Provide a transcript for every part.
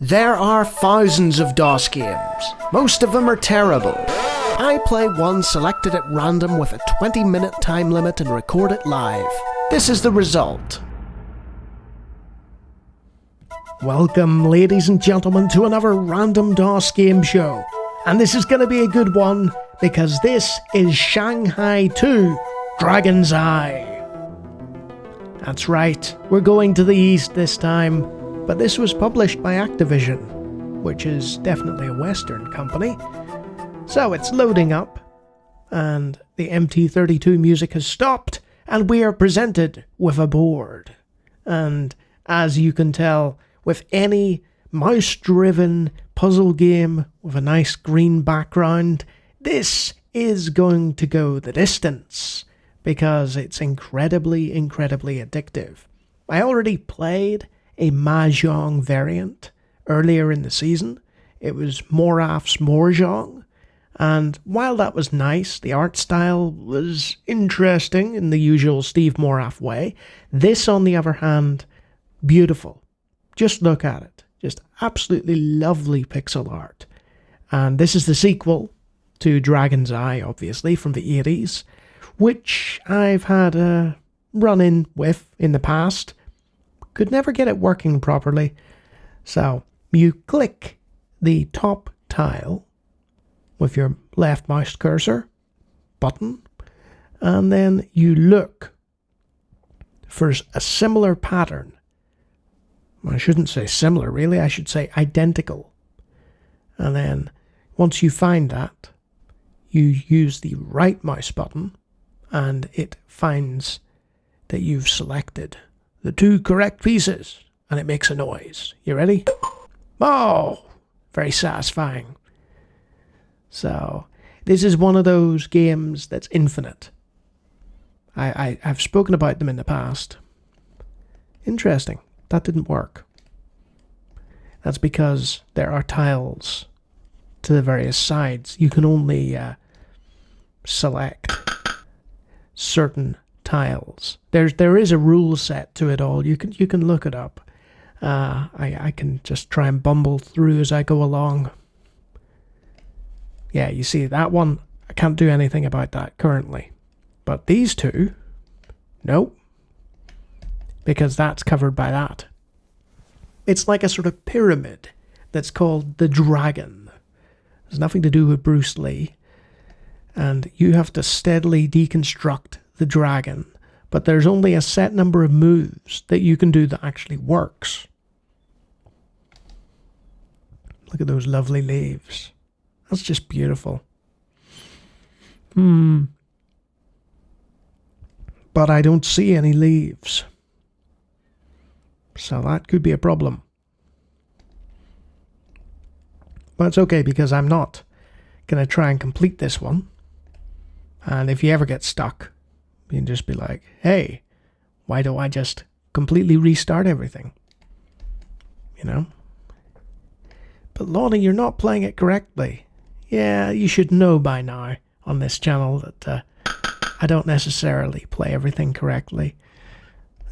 There are thousands of DOS games. Most of them are terrible. I play one selected at random with a 20-minute time limit and record it live. This is the result. Welcome, ladies and gentlemen, to another random DOS game show. And this is going to be a good one, because this is Shanghai II, Dragon's Eye. That's right, we're going to the east this time. But this was published by Activision, which is definitely a Western company. So it's loading up, and the MT32 music has stopped, and we are presented with a board. And as you can tell, with any mouse-driven puzzle game with a nice green background, this is going to go the distance, because it's incredibly, incredibly addictive. I already played a Mahjong variant earlier in the season. It was Moraf's Mahjong, and while that was nice, the art style was interesting in the usual Steve Moraf way. This, on the other hand, beautiful. Just look at it. Just absolutely lovely pixel art. And this is the sequel to Dragon's Eye, obviously, from the 80s, which I've had a run-in with in the past. Could never get it working properly. So you click the top tile with your left mouse cursor button, and then you look for a similar pattern. I shouldn't say similar, really. I should say identical. And then once you find that, you use the right mouse button, and it finds that you've selected the two correct pieces, and it makes a noise. You ready? Oh, very satisfying. So, this is one of those games that's infinite. I've spoken about them in the past. Interesting. That didn't work. That's because there are tiles to the various sides. You can only select certain tiles. There is a rule set to it all. You can look it up. I can just try and bumble through as I go along. Yeah, you see that one, I can't do anything about that currently. But these two, nope. Because that's covered by that. It's like a sort of pyramid that's called the Dragon. There's nothing to do with Bruce Lee. And you have to steadily deconstruct the dragon, but there's only a set number of moves that you can do that actually works. Look at those lovely leaves. That's just beautiful. But I don't see any leaves. So that could be a problem. But it's okay, because I'm not going to try and complete this one. And if you ever get stuck, you can just be like, hey, why don't I just completely restart everything? You know? But Lawnie, you're not playing it correctly. Yeah, you should know by now on this channel that I don't necessarily play everything correctly.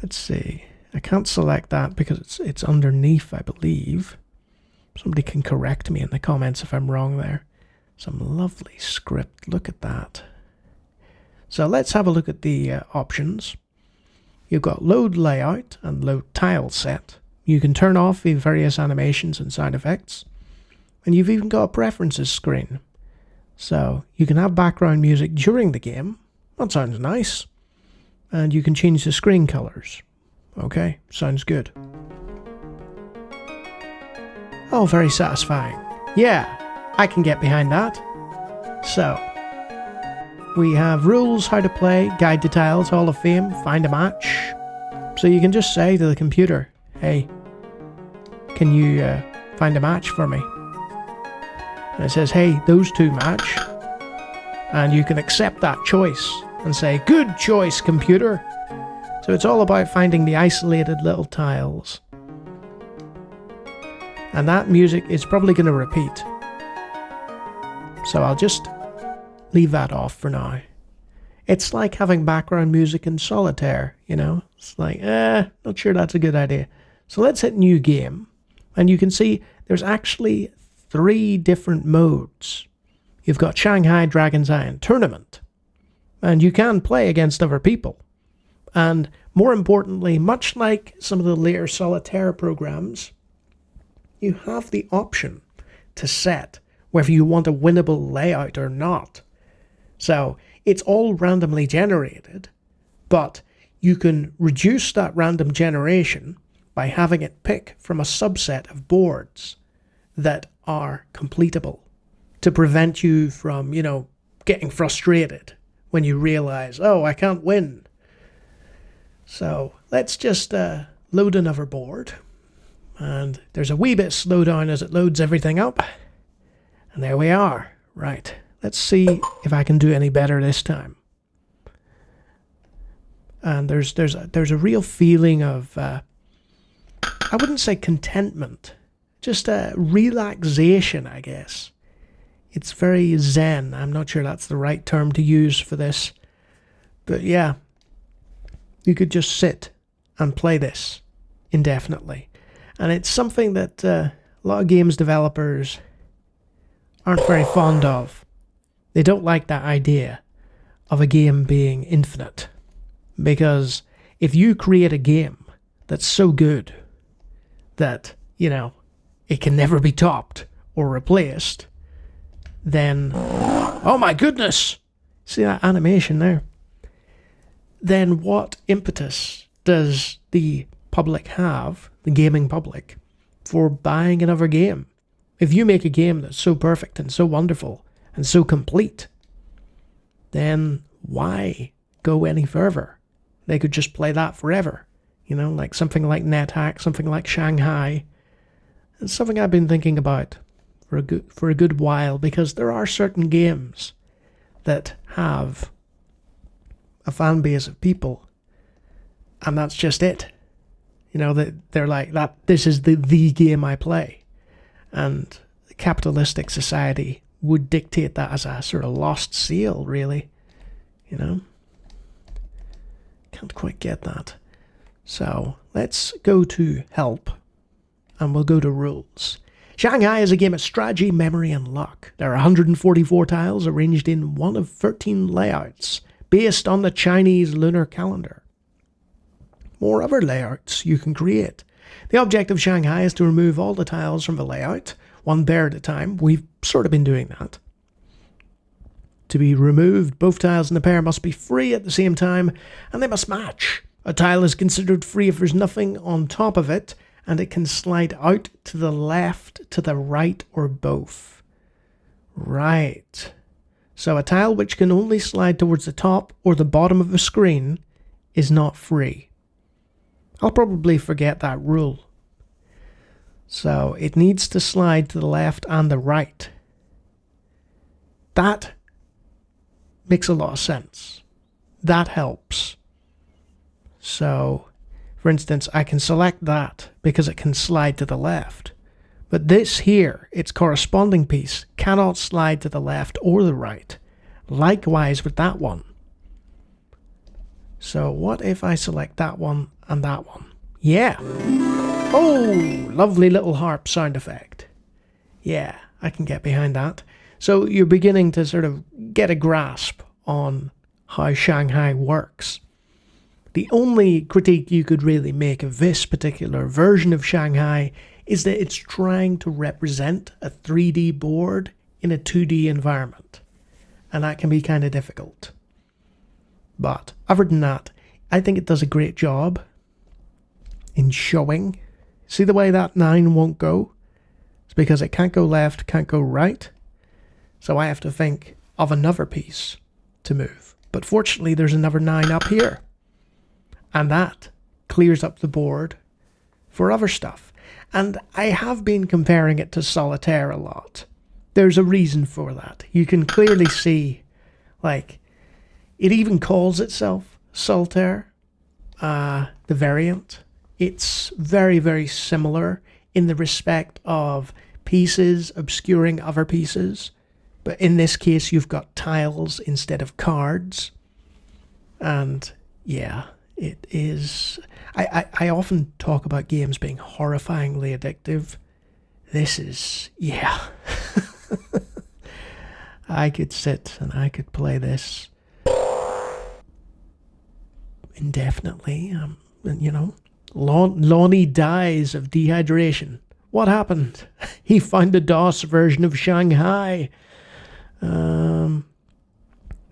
Let's see. I can't select that because it's underneath, I believe. Somebody can correct me in the comments if I'm wrong there. Some lovely script. Look at that. So let's have a look at the options. You've got load layout and load tile set. You can turn off the various animations and sound effects. And you've even got a preferences screen. So you can have background music during the game. That sounds nice. And you can change the screen colors. Okay, sounds good. Oh, very satisfying. Yeah, I can get behind that. So, we have rules, how to play, guide to tiles, Hall of Fame, find a match. So you can just say to the computer, hey, can you find a match for me? And it says, hey, those two match. And you can accept that choice and say, good choice, computer. So it's all about finding the isolated little tiles. And that music is probably going to repeat. So I'll just leave that off for now. It's like having background music in solitaire, you know? It's like, not sure that's a good idea. So let's hit new game. And you can see there's actually 3 different modes. You've got Shanghai Dragon's Eye and Tournament, and you can play against other people. And more importantly, much like some of the later solitaire programs, you have the option to set whether you want a winnable layout or not. So it's all randomly generated, but you can reduce that random generation by having it pick from a subset of boards that are completable to prevent you from, getting frustrated when you realize, oh, I can't win. So let's just load another board. And there's a wee bit slowdown as it loads everything up. And there we are. Right. Let's see if I can do any better this time. And there's a real feeling of, I wouldn't say contentment, just a relaxation, I guess. It's very zen. I'm not sure that's the right term to use for this. But yeah, you could just sit and play this indefinitely. And it's something that a lot of games developers aren't very fond of. They don't like that idea of a game being infinite. Because if you create a game that's so good that, it can never be topped or replaced, then, oh my goodness, see that animation there? Then what impetus does the public have, the gaming public, for buying another game? If you make a game that's so perfect and so wonderful and so complete, then why go any further? They could just play that forever. Like something like NetHack, something like Shanghai. It's something I've been thinking about for a good while, because there are certain games that have a fan base of people, and that's just it. That they're like that. This is the game I play, and the capitalistic society would dictate that as a sort of lost seal, really. Can't quite get that. So let's go to help, and we'll go to rules. Shanghai is a game of strategy, memory, and luck. There are 144 tiles arranged in one of 13 layouts, based on the Chinese lunar calendar. More other layouts you can create. The object of Shanghai is to remove all the tiles from the layout, one bear at a time. We've sort of been doing that. To be removed, both tiles in the pair must be free at the same time, and they must match. A tile is considered free if there's nothing on top of it, and it can slide out to the left, to the right, or both. Right. So a tile which can only slide towards the top or the bottom of the screen is not free. I'll probably forget that rule. So it needs to slide to the left and the right. That makes a lot of sense. That helps. So, for instance, I can select that because it can slide to the left. But this here, its corresponding piece, cannot slide to the left or the right. Likewise with that one. So what if I select that one and that one? Yeah. Oh, lovely little harp sound effect. Yeah, I can get behind that. So you're beginning to sort of get a grasp on how Shanghai works. The only critique you could really make of this particular version of Shanghai is that it's trying to represent a 3D board in a 2D environment. And that can be kind of difficult. But other than that, I think it does a great job in showing. See the way that 9 won't go? It's because it can't go left, can't go right. So I have to think of another piece to move. But fortunately, there's another 9 up here. And that clears up the board for other stuff. And I have been comparing it to solitaire a lot. There's a reason for that. You can clearly see, like, it even calls itself solitaire, the variant. It's very, very similar in the respect of pieces obscuring other pieces. But in this case, you've got tiles instead of cards. And yeah, it is... I often talk about games being horrifyingly addictive. This is, yeah. I could sit and I could play this indefinitely. Lawnie dies of dehydration. What happened? He found a DOS version of Shanghai.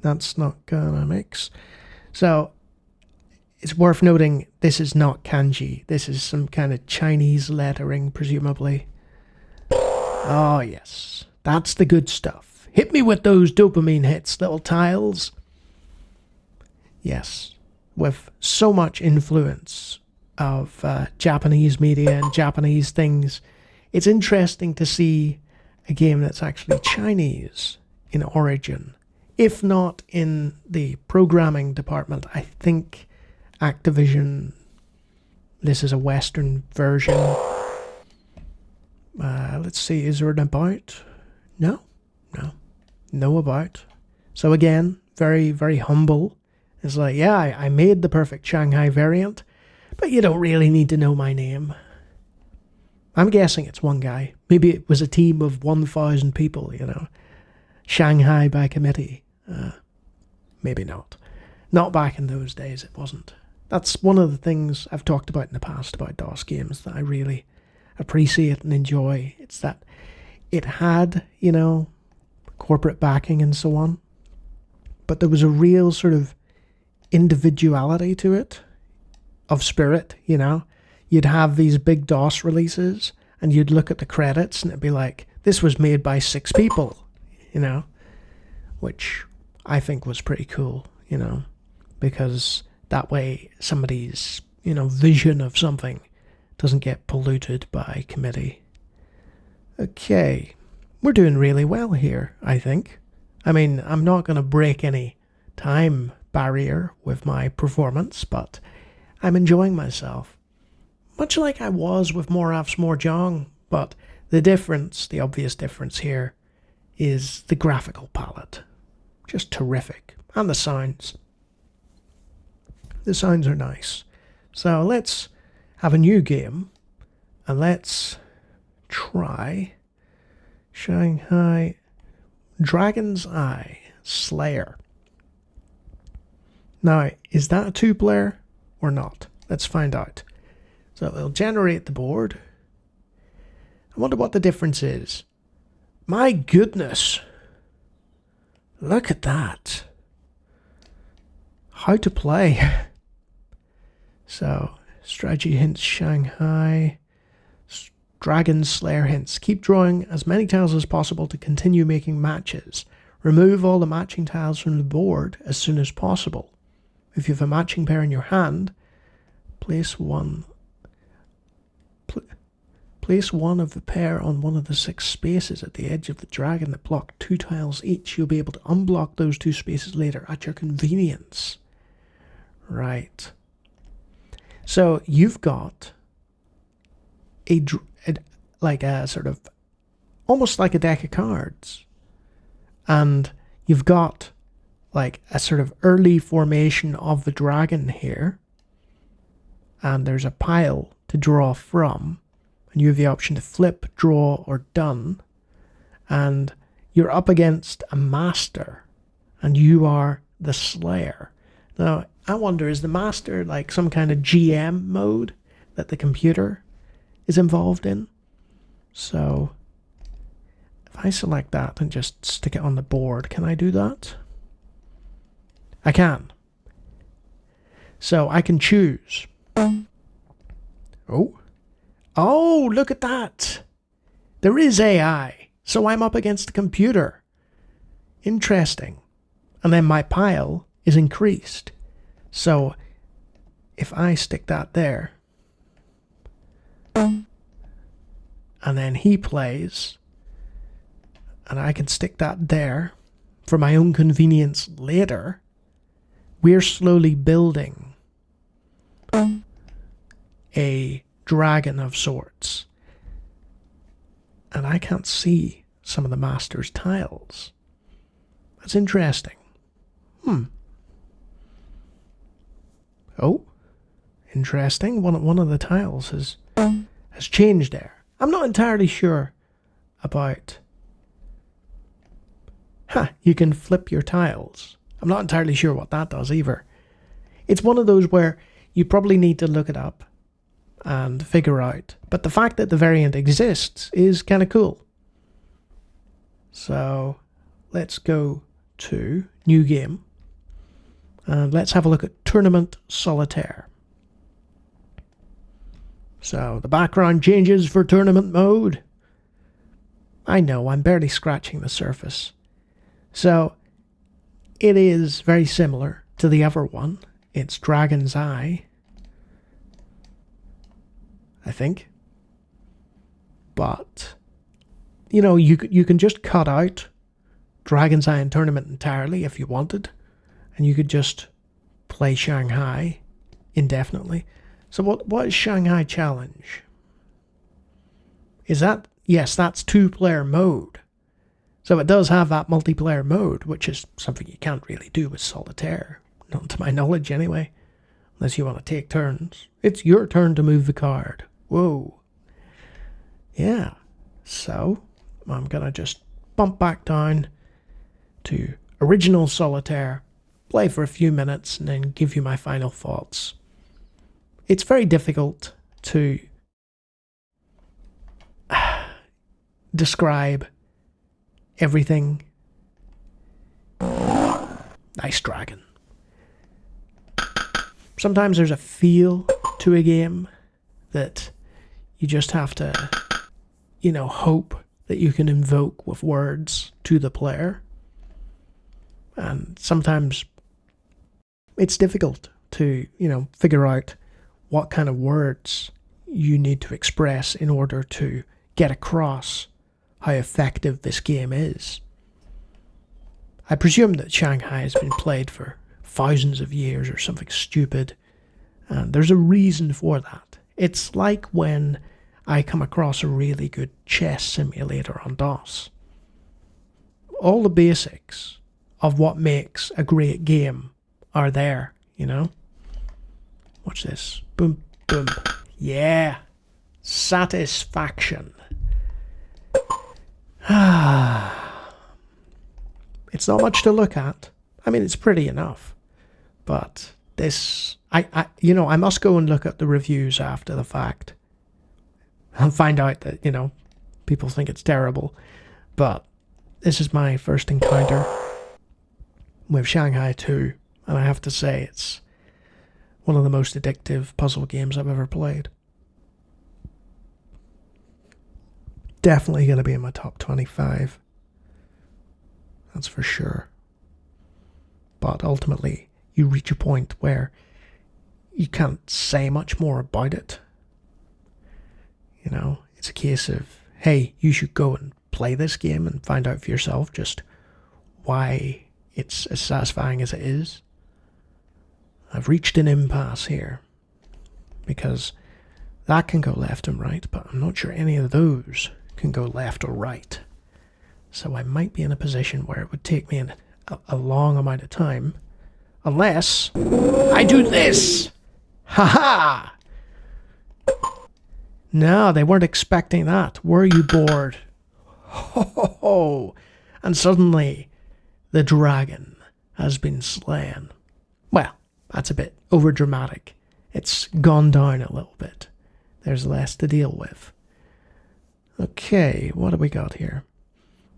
That's not gonna mix. So, it's worth noting this is not kanji. This is some kind of Chinese lettering, presumably. Oh, yes. That's the good stuff. Hit me with those dopamine hits, little tiles. Yes. With so much influence of Japanese media and Japanese things, it's interesting to see a game that's actually Chinese in origin. If not in the programming department, I think Activision, this is a Western version. Let's see, is there an about? No about. So again, very, very humble. It's like, yeah, I made the perfect Shanghai variant, but you don't really need to know my name. I'm guessing it's one guy. Maybe it was a team of 1,000 people, Shanghai by committee. Maybe not. Not back in those days, it wasn't. That's one of the things I've talked about in the past about DOS games that I really appreciate and enjoy. It's that it had, corporate backing and so on, but there was a real sort of individuality to it, of spirit, You'd have these big DOS releases and you'd look at the credits and it'd be like, this was made by 6 people, which I think was pretty cool, because that way somebody's, vision of something doesn't get polluted by committee. Okay, we're doing really well here, I think. I mean, I'm not going to break any time barrier with my performance, but I'm enjoying myself. Much like I was with Morav's Mahjong, but the obvious difference here, is the graphical palette. Just terrific. And the sounds. The sounds are nice. So let's have a new game, and let's try Shanghai Dragon's Eye Slayer. Now, is that a 2-player or not? Let's find out. So it'll generate the board. I wonder what the difference is. My goodness. Look at that. How to play. So, strategy hints, Shanghai. Dragon Slayer hints. Keep drawing as many tiles as possible to continue making matches. Remove all the matching tiles from the board as soon as possible. If you have a matching pair in your hand, place one of the pair on one of the 6 spaces at the edge of the dragon that block 2 tiles each. You'll be able to unblock those 2 spaces later at your convenience. Right. So you've got like a sort of, almost like a deck of cards. And you've got like a sort of early formation of the dragon here. And there's a pile to draw from. And you have the option to flip, draw, or done. And you're up against a master. And you are the slayer. Now, I wonder, is the master like some kind of GM mode that the computer is involved in? So, if I select that and just stick it on the board, can I do that? I can. So, I can choose. Oh, look at that. There is AI. So I'm up against a computer. Interesting. And then my pile is increased. So if I stick that there, and then he plays, and I can stick that there for my own convenience later, we're slowly building a dragon of sorts. And I can't see some of the master's tiles. That's interesting. Oh, interesting. One of the tiles has changed there. I'm not entirely sure about... you can flip your tiles. I'm not entirely sure what that does either. It's one of those where you probably need to look it up and figure out. But the fact that the variant exists is kind of cool. So let's go to new game. And let's have a look at Tournament Solitaire. So the background changes for tournament mode. I know, I'm barely scratching the surface. So it is very similar to the other one. It's Dragon's Eye, I think. But, you know, you can just cut out Dragon's Eye and Tournament entirely if you wanted. And you could just play Shanghai indefinitely. So what is Shanghai Challenge? Is that... Yes, that's 2-player mode. So it does have that multiplayer mode, which is something you can't really do with Solitaire. Not to my knowledge, anyway. Unless you want to take turns. It's your turn to move the card. Whoa. Yeah. So, I'm going to just bump back down to original Solitaire, play for a few minutes, and then give you my final thoughts. It's very difficult to describe everything. Nice dragon. Sometimes there's a feel to a game that you just have to, you know, hope that you can invoke with words to the player. And sometimes it's difficult to, you know, figure out what kind of words you need to express in order to get across how effective this game is. I presume that Shanghai has been played for thousands of years or something stupid, and there's a reason for that. It's like when I come across a really good chess simulator on DOS. All the basics of what makes a great game are there, you know? Watch this. Boom, boom. Yeah. Satisfaction. It's not much to look at. I mean, it's pretty enough. But this... I must go and look at the reviews after the fact. And find out that, you know, people think it's terrible. But this is my first encounter with Shanghai II. And I have to say, it's one of the most addictive puzzle games I've ever played. Definitely going to be in my top 25. That's for sure. But ultimately, you reach a point where you can't say much more about it. You know, it's a case of, hey, you should go and play this game and find out for yourself just why it's as satisfying as it is. I've reached an impasse here, because that can go left and right, but I'm not sure any of those can go left or right. So I might be in a position where it would take me a long amount of time, unless I do this! Ha-ha! No, they weren't expecting that. Were you bored? Ho ho ho! And suddenly, the dragon has been slain. Well, that's a bit overdramatic. It's gone down a little bit. There's less to deal with. Okay, what do we got here?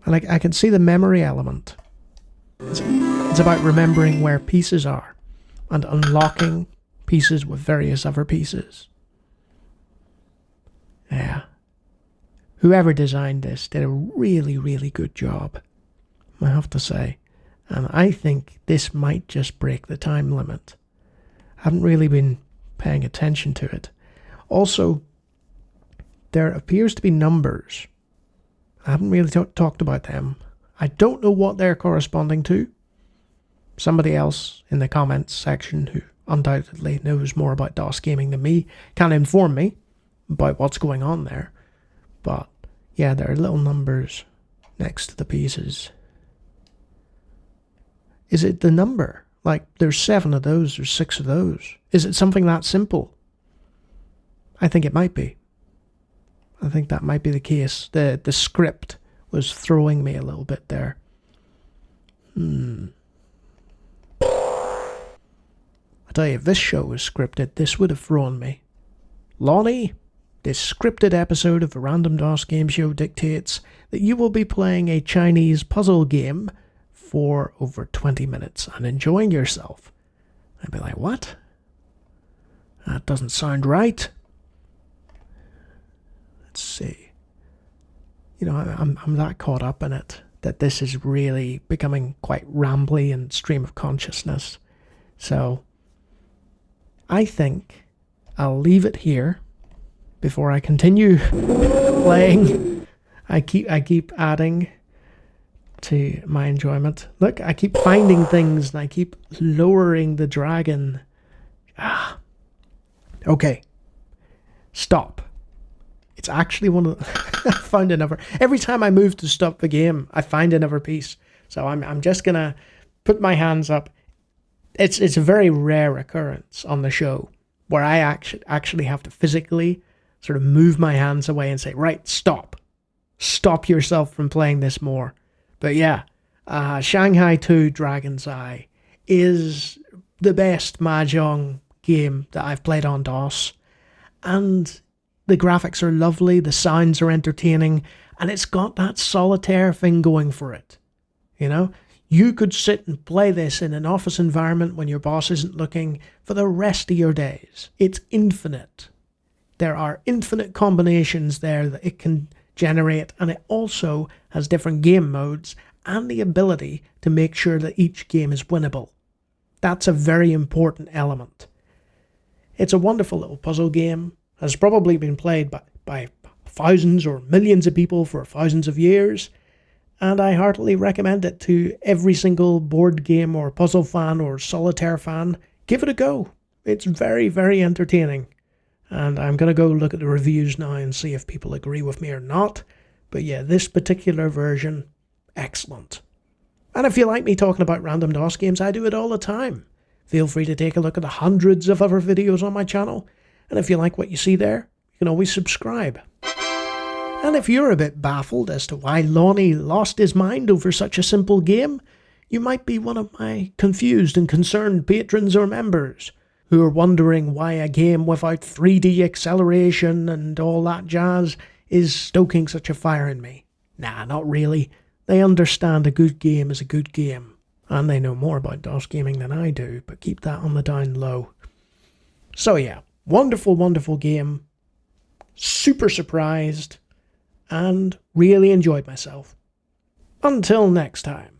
I can see the memory element. It's about remembering where pieces are and unlocking pieces with various other pieces. Yeah. Whoever designed this did a really, really good job, I have to say. And I think this might just break the time limit. I haven't really been paying attention to it. Also, there appears to be numbers. I haven't really talked about them. I don't know what they're corresponding to. Somebody else in the comments section who undoubtedly knows more about DOS gaming than me can inform me about what's going on there. But yeah, there are little numbers next to the pieces. Is it the number? Like, there's 7 of those, there's 6 of those. Is it something that simple? I think it might be. I think that might be the case. The script was throwing me a little bit there. I tell you, if this show was scripted, this would have thrown me. Lawnie, this scripted episode of the Random DOS Game Show dictates that you will be playing a Chinese puzzle game for over 20 minutes and enjoying yourself. I'd be like, what? That doesn't sound right. Let's see. You know, I'm that caught up in it that this is really becoming quite rambly and stream of consciousness. So I think I'll leave it here before I continue playing. I keep adding to my enjoyment. Look, I keep finding things and I keep lowering the dragon. Okay. Stop. It's actually one of the I found another. Every time I move to stop the game, I find another piece. So I'm just gonna put my hands up. It's a very rare occurrence on the show where I actually have to physically sort of move my hands away and say, right, stop. Stop yourself from playing this more. But yeah, Shanghai II Dragon's Eye is the best Mahjong game that I've played on DOS. And the graphics are lovely, the sounds are entertaining, and it's got that solitaire thing going for it. You know, you could sit and play this in an office environment when your boss isn't looking for the rest of your days. It's infinite. There are infinite combinations there that it can generate, and it also has different game modes and the ability to make sure that each game is winnable. That's a very important element. It's a wonderful little puzzle game, has probably been played by thousands or millions of people for thousands of years, and I heartily recommend it to every single board game or puzzle fan or solitaire fan. Give it a go. It's very, very entertaining. And I'm going to go look at the reviews now and see if people agree with me or not. But yeah, this particular version, excellent. And if you like me talking about random DOS games, I do it all the time. Feel free to take a look at the hundreds of other videos on my channel. And if you like what you see there, you can always subscribe. And if you're a bit baffled as to why Lawnie lost his mind over such a simple game, you might be one of my confused and concerned patrons or members who are wondering why a game without 3D acceleration and all that jazz is stoking such a fire in me. Nah, not really. They understand a good game is a good game. And they know more about DOS gaming than I do, but keep that on the down low. So yeah, wonderful, wonderful game. Super surprised. And really enjoyed myself. Until next time.